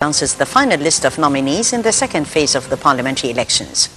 announces the final list of nominees in the second phase of the parliamentary elections.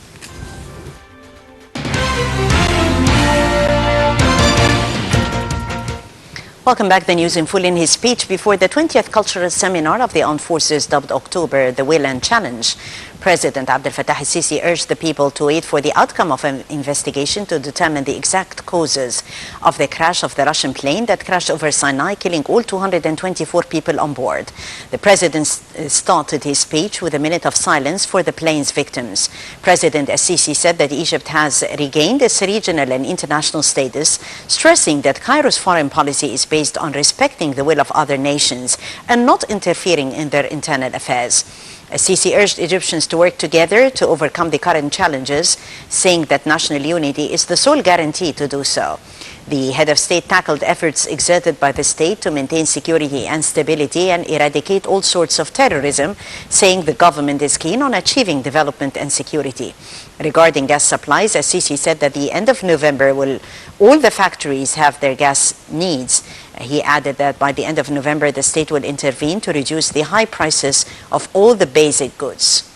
Welcome back. The news in full. In his speech before the 20th Cultural Seminar of the Armed Forces dubbed October the Will and Challenge, President Abdel Fattah al-Sisi urged the people to wait for the outcome of an investigation to determine the exact causes of the crash of the Russian plane that crashed over Sinai, killing all 224 people on board. The President started his speech with a minute of silence for the plane's victims. President al-Sisi said that Egypt has regained its regional and international status, stressing that Cairo's foreign policy is based on respecting the will of other nations and not interfering in their internal affairs. Sisi urged Egyptians to work together to overcome the current challenges, saying that national unity is the sole guarantee to do so. The head of state tackled efforts exerted by the state to maintain security and stability and eradicate all sorts of terrorism, saying the government is keen on achieving development and security. Regarding gas supplies, Sisi said that at the end of November will all the factories have their gas needs. He added that by the end of November, the state will intervene to reduce the high prices of all the basic goods.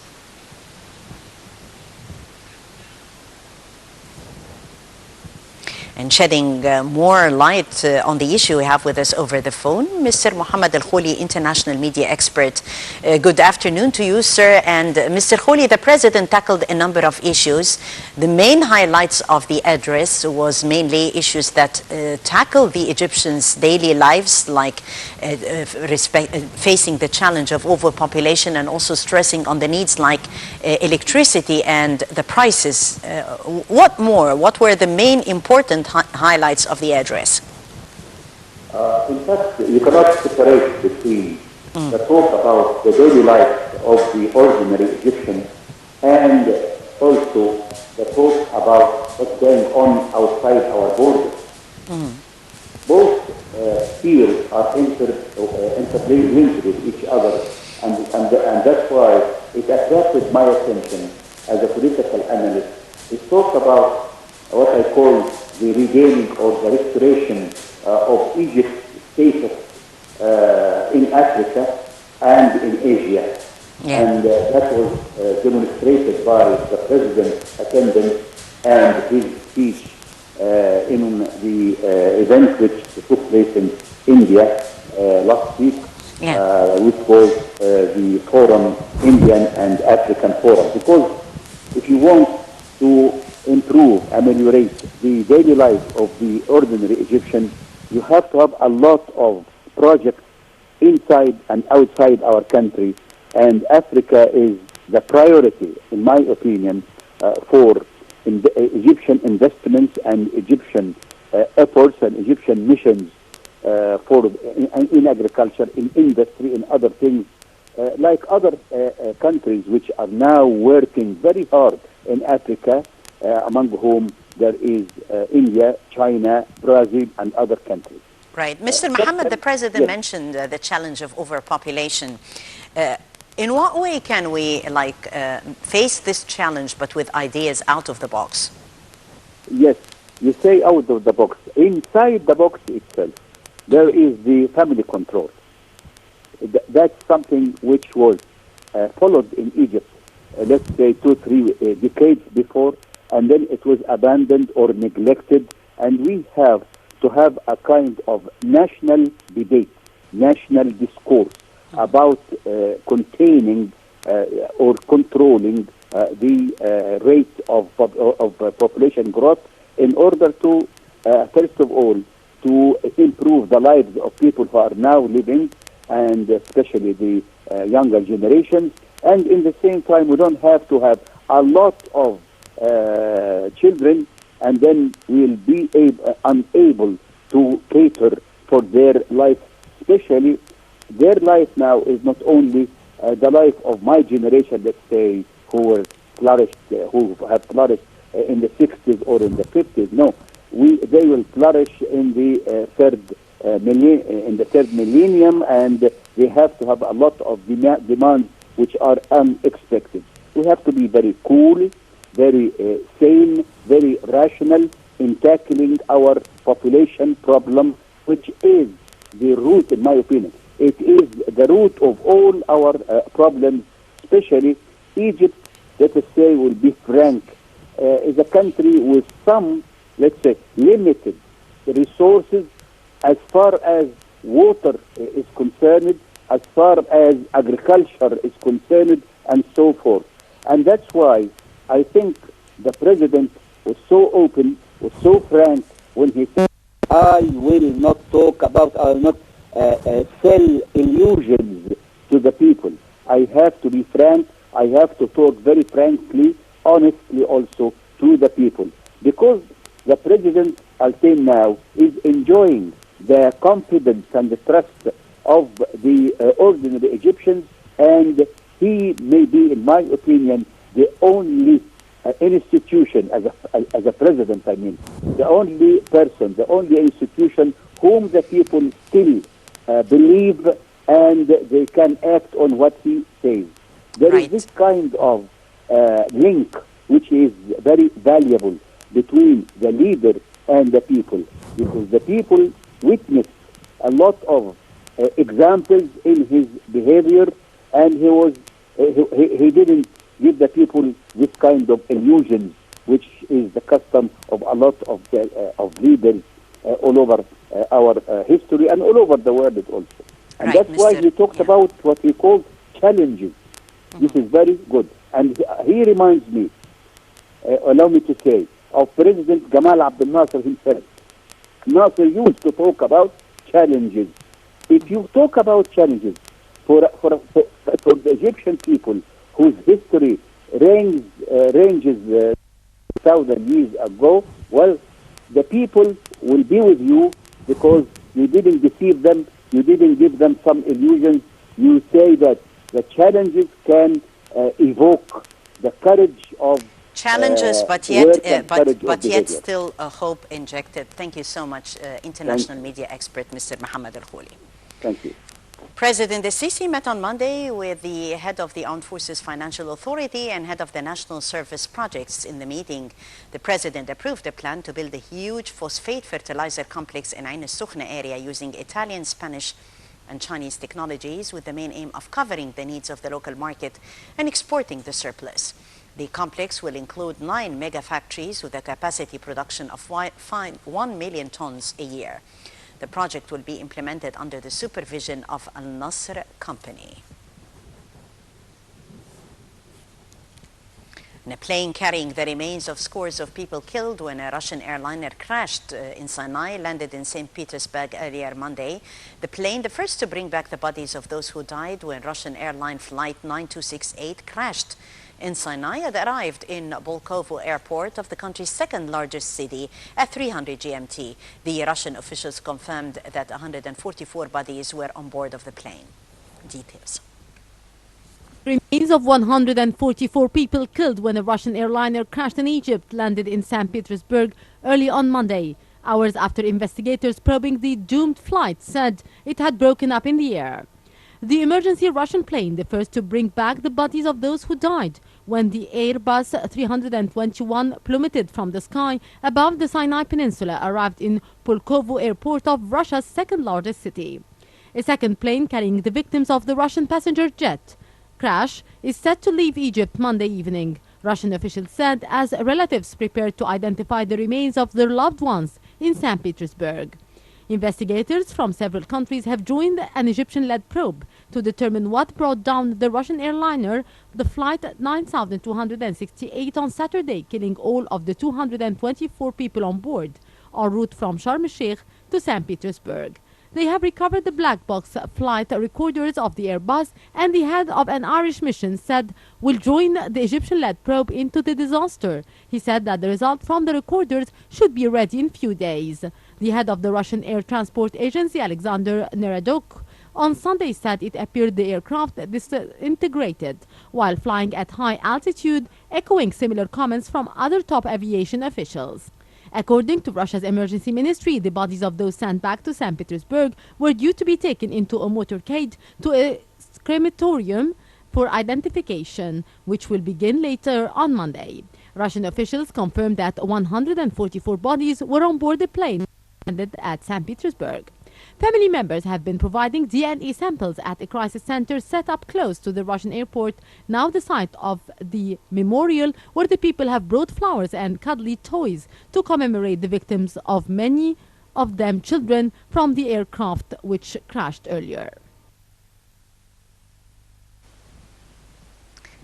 And shedding more light on the issue we have with us over the phone, Mr. Mohammed Al-Khouli, international media expert. Good afternoon to you, sir. And Mr. Khouli, the President tackled a number of issues. The main highlights of the address was mainly issues that tackle the Egyptians' daily lives, like facing the challenge of overpopulation and also stressing on the needs like electricity and the prices. What more? What were the main important highlights of the address? In fact, you cannot separate between the talk about the daily life of the ordinary Egyptian and also the talk about what's going on outside our borders. Both fields are interlinked with each other, and that's why it attracted my attention as a political analyst. It talks about what I call the regaining or the restoration of Egypt's status in Africa and in Asia. Yeah. And that was demonstrated by the President's attendance and his speech in the event which took place in India last week, which was the Forum, Indian and African Forum. Because if you want to improve, ameliorate the daily life of the ordinary Egyptian, you have to have a lot of projects inside and outside our country, and Africa is the priority, in my opinion, for Egyptian investments and Egyptian efforts and Egyptian missions in agriculture, in industry, in other things, like other countries which are now working very hard in Africa, among whom there is India, China, Brazil, and other countries. Right. Mr. Mohammed, the President mentioned the challenge of overpopulation. In what way can we face this challenge but with ideas out of the box? Yes, you say out of the box. Inside the box itself, there is the family control. That's something which was followed in Egypt, let's say 2-3 decades before, and then it was abandoned or neglected, and we have to have a kind of national debate, national discourse about containing or controlling the rate of population growth in order to, first of all, to improve the lives of people who are now living, and especially the younger generations. And in the same time, we don't have to have a lot of children, and then we'll be unable to cater for their life. Especially, their life now is not only the life of my generation, let's say, who have flourished in the 60s or in the 50s. No, they will flourish in the third millennium, and they have to have a lot of demands which are unexpected. We have to be very cool, very sane, very rational in tackling our population problem, which is the root, in my opinion. It is the root of all our problems, especially Egypt, let us say, will be frank, is a country with some, let's say, limited resources as far as water is concerned, as far as agriculture is concerned, and so forth. And that's why I think the president was so open, was so frank when he said, I will not talk about, I will not sell illusions to the people. I have to be frank. I have to talk very frankly, honestly also to the people. Because the president, I'll say now, is enjoying the confidence and the trust of the ordinary Egyptians, and he may be, in my opinion, the only institution, as a president, I mean, the only person, the only institution whom the people still believe, and they can act on what he says. There is this kind of link which is very valuable between the leader and the people, because the people witnessed a lot of examples in his behavior, and he didn't give the people this kind of illusions, which is the custom of a lot of leaders all over our history and all over the world also. And that's why he talked about what he called challenges. This is very good. And he reminds me, allow me to say, of President Gamal Abdel Nasser himself. Nasser used to talk about challenges. If you talk about challenges for the Egyptian people whose history ranges 1,000 years ago, well, the people will be with you because you didn't deceive them, you didn't give them some illusions. You say that the challenges can evoke the courage of challenges, but yet still a hope injected. Thank you so much, international media expert, Mr. Mohammed Al-Khouli. Thank you. President Sisi met on Monday with the head of the Armed Forces Financial Authority and head of the National Service Projects. In the meeting, the president approved a plan to build a huge phosphate fertilizer complex in Ain al-Sukhna area using Italian, Spanish, and Chinese technologies, with the main aim of covering the needs of the local market and exporting the surplus. The complex will include 9 mega factories with a capacity production of 1 million tons a year. The project will be implemented under the supervision of Al Nasr Company. And a plane carrying the remains of scores of people killed when a Russian airliner crashed in Sinai landed in St. Petersburg earlier Monday. The plane, the first to bring back the bodies of those who died when Russian airline flight 9268 crashed in Sinai, had arrived in Volkovo airport of the country's second largest city at 300 GMT. The Russian officials confirmed that 144 bodies were on board of the plane. Details. Remains of 144 people killed when a Russian airliner crashed in Egypt landed in St. Petersburg early on Monday, hours after investigators probing the doomed flight said it had broken up in the air. The emergency Russian plane, the first to bring back the bodies of those who died when the Airbus 321 plummeted from the sky above the Sinai Peninsula, arrived in Pulkovo airport of Russia's second largest city. A second plane carrying the victims of the Russian passenger jet crash is set to leave Egypt Monday evening, Russian officials said, as relatives prepared to identify the remains of their loved ones in St. Petersburg. Investigators from several countries have joined an Egyptian-led probe to determine what brought down the Russian airliner, the flight 9268 on Saturday, killing all of the 224 people on board, en route from Sharm el-Sheikh to St. Petersburg. They have recovered the black box flight recorders of the Airbus, and the head of an Irish mission said will join the Egyptian-led probe into the disaster. He said that the result from the recorders should be ready in few days. The head of the Russian Air Transport Agency, Alexander Neradok, on Sunday said it appeared the aircraft disintegrated while flying at high altitude, echoing similar comments from other top aviation officials. According to Russia's emergency ministry, the bodies of those sent back to St. Petersburg were due to be taken into a motorcade to a crematorium for identification, which will begin later on Monday. Russian officials confirmed that 144 bodies were on board the plane landed at St. Petersburg. Family members have been providing DNA samples at a crisis center set up close to the Russian airport, now the site of the memorial where the people have brought flowers and cuddly toys to commemorate the victims, of many of them children, from the aircraft which crashed earlier.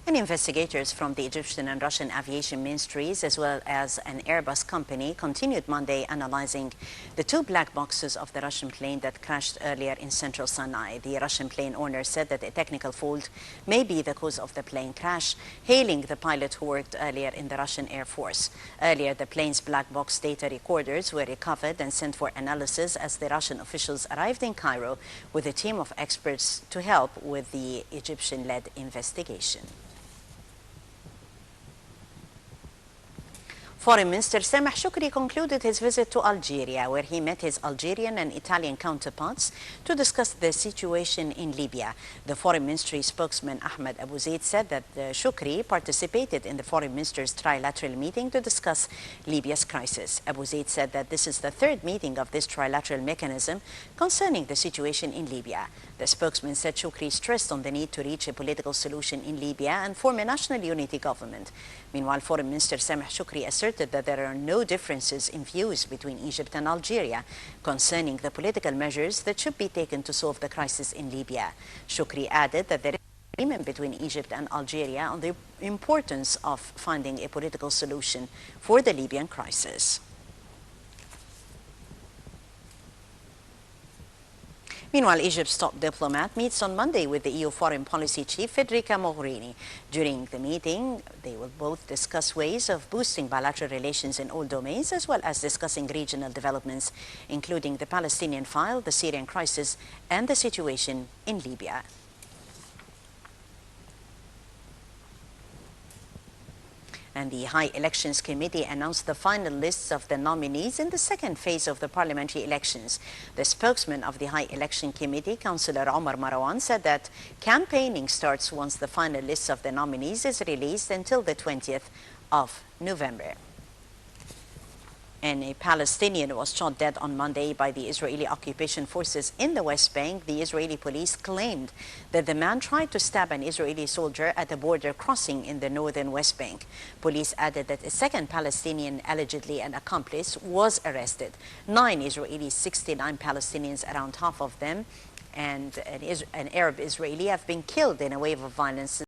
And investigators from the Egyptian and Russian aviation ministries, as well as an Airbus company, continued Monday analyzing the two black boxes of the Russian plane that crashed earlier in central Sinai. The Russian plane owner said that a technical fault may be the cause of the plane crash, hailing the pilot who worked earlier in the Russian Air Force. Earlier, the plane's black box data recorders were recovered and sent for analysis as the Russian officials arrived in Cairo with a team of experts to help with the Egyptian-led investigation. Foreign Minister Sameh Shoukry concluded his visit to Algeria, where he met his Algerian and Italian counterparts to discuss the situation in Libya. The Foreign Ministry spokesman Ahmed Abu Zaid said that Shoukry participated in the Foreign Ministers' trilateral meeting to discuss Libya's crisis. Abu Zaid said that this is the third meeting of this trilateral mechanism concerning the situation in Libya. The spokesman said Shoukry stressed on the need to reach a political solution in Libya and form a national unity government. Meanwhile, Foreign Minister Sameh Shoukry asserted that there are no differences in views between Egypt and Algeria concerning the political measures that should be taken to solve the crisis in Libya. Shoukry added that there is agreement between Egypt and Algeria on the importance of finding a political solution for the Libyan crisis. Meanwhile, Egypt's top diplomat meets on Monday with the EU Foreign Policy Chief Federica Mogherini. During the meeting, they will both discuss ways of boosting bilateral relations in all domains, as well as discussing regional developments, including the Palestinian file, the Syrian crisis, and the situation in Libya. And the High Elections Committee announced the final lists of the nominees in the second phase of the parliamentary elections. The spokesman of the High Election Committee, Councillor Omar Marwan, said that campaigning starts once the final list of the nominees is released until the 20th of November. And a Palestinian was shot dead on Monday by the Israeli occupation forces in the West Bank. The Israeli police claimed that the man tried to stab an Israeli soldier at a border crossing in the northern West Bank. Police added that a second Palestinian, allegedly an accomplice, was arrested. 9 Israelis, 69 Palestinians, around half of them, and an Arab Israeli, have been killed in a wave of violence